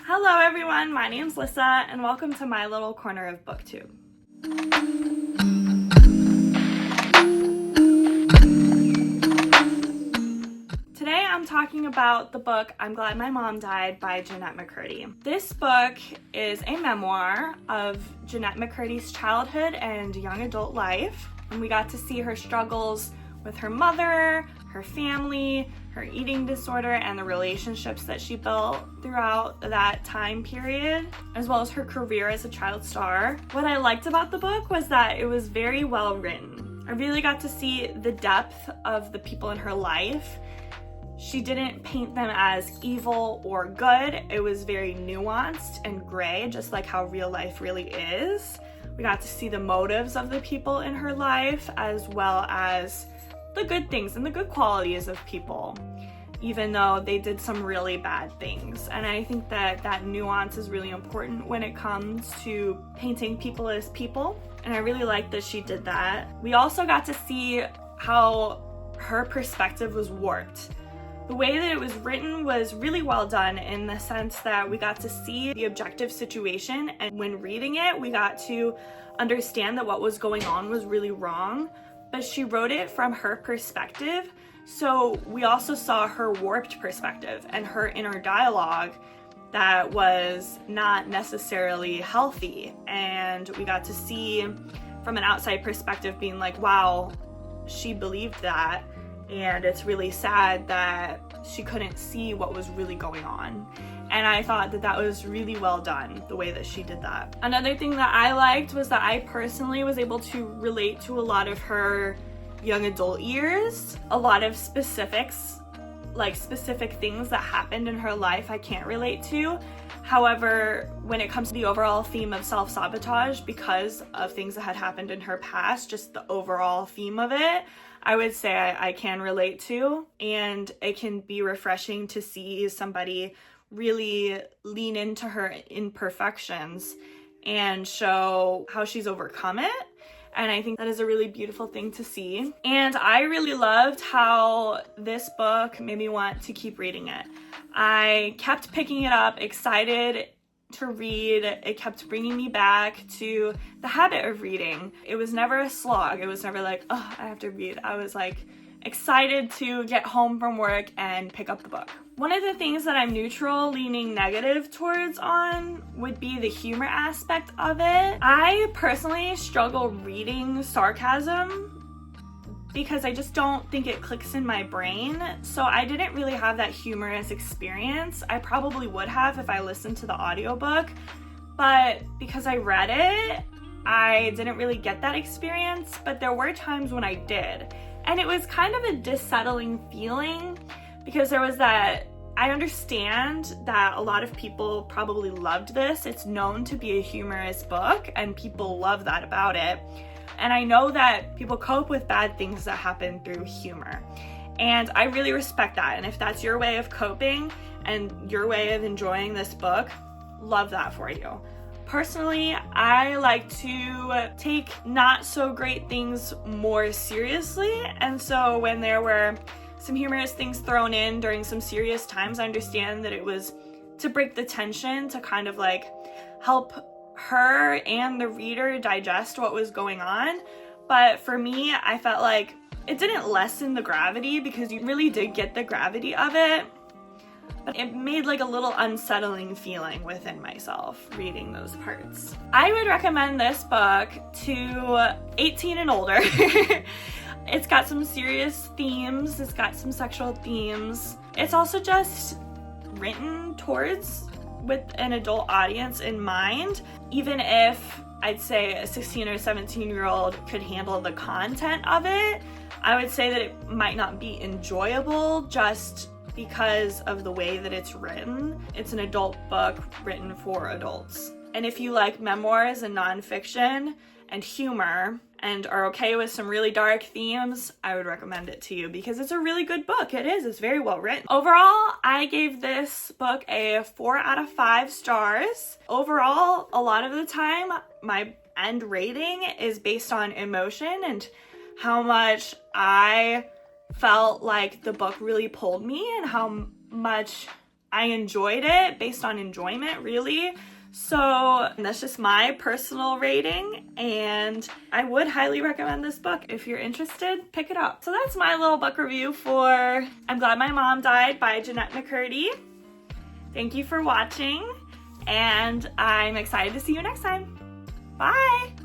Hello everyone, my name's Lissa and welcome to my little corner of BookTube. Today I'm talking about the book I'm Glad My Mom Died by Jennette McCurdy. This book is a memoir of Jennette McCurdy's childhood and young adult life, and we got to see her struggles with her mother, her family, her eating disorder, and the relationships that she built throughout that time period, as well as her career as a child star. What I liked about the book was that it was very well written. I really got to see the depth of the people in her life. She didn't paint them as evil or good. It was very nuanced and gray, just like how real life really is. We got to see the motives of the people in her life, as well as the good things and the good qualities of people, even though they did some really bad things. And I think that that nuance is really important when it comes to painting people as people. And I really like that she did that. We also got to see how her perspective was warped. The way that it was written was really well done in the sense that we got to see the objective situation, and when reading it, we got to understand that what was going on was really wrong, but she wrote it from her perspective, so we also saw her warped perspective and her inner dialogue that was not necessarily healthy, and we got to see from an outside perspective being like, wow, she believed that. And it's really sad that she couldn't see what was really going on. And I thought that that was really well done, the way that she did that. Another thing that I liked was that I personally was able to relate to a lot of her young adult years. A lot of specifics, like specific things that happened in her life, I can't relate to. However, when it comes to the overall theme of self-sabotage because of things that had happened in her past, just the overall theme of it, I would say I can relate to, and it can be refreshing to see somebody really lean into her imperfections and show how she's overcome it. And I think that is a really beautiful thing to see. And I really loved how this book made me want to keep reading it. I kept picking it up, excited to read. It kept bringing me back to the habit of reading. It was never a slog. It was never like, oh, I have to read. I was like excited to get home from work and pick up the book. One of the things that I'm neutral, leaning negative towards on would be the humor aspect of it. I personally struggle reading sarcasm because I just don't think it clicks in my brain. So I didn't really have that humorous experience. I probably would have if I listened to the audiobook, but because I read it, I didn't really get that experience, but there were times when I did. And it was kind of a dissettling feeling because there was that, I understand that a lot of people probably loved this. It's known to be a humorous book and people love that about it. And I know that people cope with bad things that happen through humor. And I really respect that. And if that's your way of coping and your way of enjoying this book, love that for you. Personally, I like to take not so great things more seriously. And so when there were some humorous things thrown in during some serious times, I understand that it was to break the tension, to kind of like help her and the reader digest what was going on. But for me, I felt like it didn't lessen the gravity because you really did get the gravity of it, but it made like a little unsettling feeling within myself reading those parts. I would recommend this book to 18 and older. It's got some serious themes, it's got some sexual themes. It's also just written towards with an adult audience in mind. Even if I'd say a 16 or 17-year-old could handle the content of it, I would say that it might not be enjoyable just because of the way that it's written. It's an adult book written for adults. And if you like memoirs and nonfiction and humor and are okay with some really dark themes, I would recommend it to you because it's a really good book. It is. It's very well written. Overall, I gave this book a 4 out of 5 stars. Overall, a lot of the time, my end rating is based on emotion and how much I felt like the book really pulled me and how much I enjoyed it based on enjoyment, really. So that's just my personal rating, and I would highly recommend this book. If you're interested, pick it up. So that's my little book review for I'm Glad My Mom Died by Jennette McCurdy. Thank you for watching, and I'm excited to see you next time. Bye!